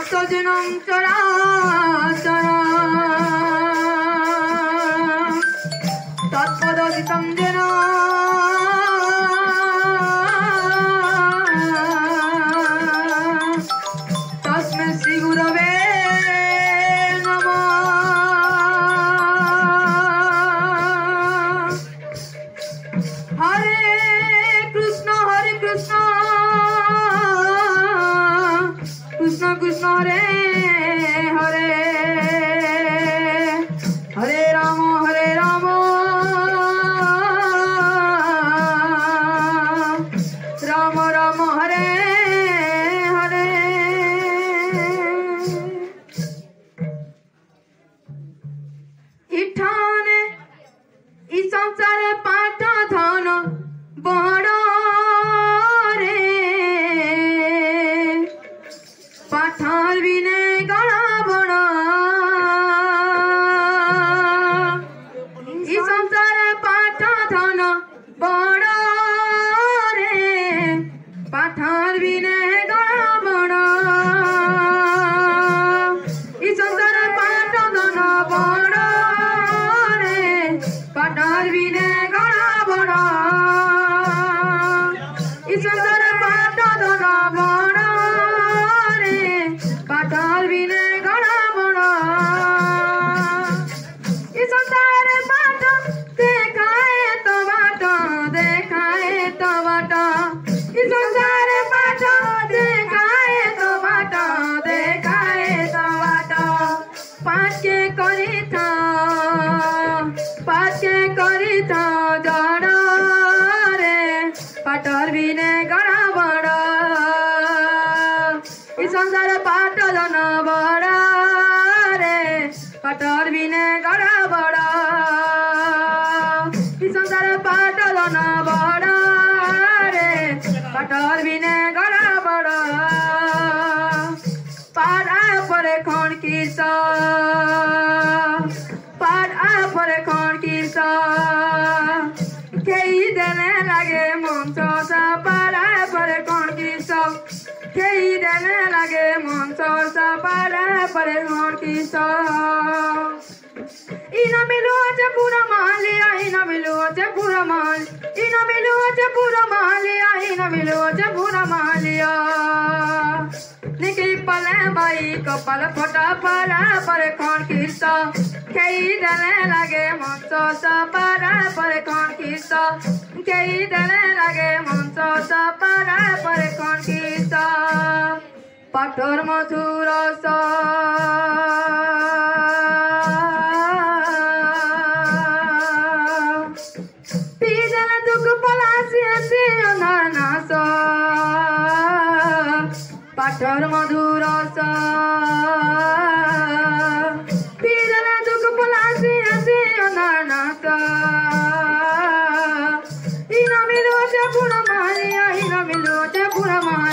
सजनं चराचर तत्पददितं जेन तस्मै श्रीगुरवे नमः। हरे कृष्ण कृष्ण कृष्ण हरे हरे हरे राम राम राम हरे हरे। इठाने इ संसारे पाठ धन बड़ रे पाठार बिने गणा बड़ इ संसारे पाठ धन बड़ रे पाठार बिने गणा बड़ इ संसारे पाठ धन बड़ रे पाठार बिने गणा बड़ इ संसारे पाठ धन बड़ रे पाठार बिने गणा बड़ इ संसारे पाठ देखाए तो बाट इ संसारे पाठ देखाए तो बाट पाठ के करिता जड़ रे पाठर बिने गणा बड़ इ संसार पाठ धन बड़ रे पाठर बिने गणा बड़ इ संसार पाठ धन बड़ रे पाठर बिने गणा बड़ पारा पर खण किस खेई देने लगे मंच पारा पर खण किस खेई देने लगे मंच पारा पर खण किस इना मिलो जे पूरा मालिया इना मिलो जे पूरा माल इना मिलो जे पूरा मालिया इना मिलो जे पूरा मालिया निकी पले बाई कपाल फटा पारा पर खण किस खेई देने लगे मंच पारा पर खण किस खेई देने लगे मंच पारा पर खण किस पाठर मधुर पिजन दुख पलासी नास पाठर मधुर पिजन दुख पलासी नास इना मिलो जे पूरा मालिया इना मिलो जे पूरा मालिया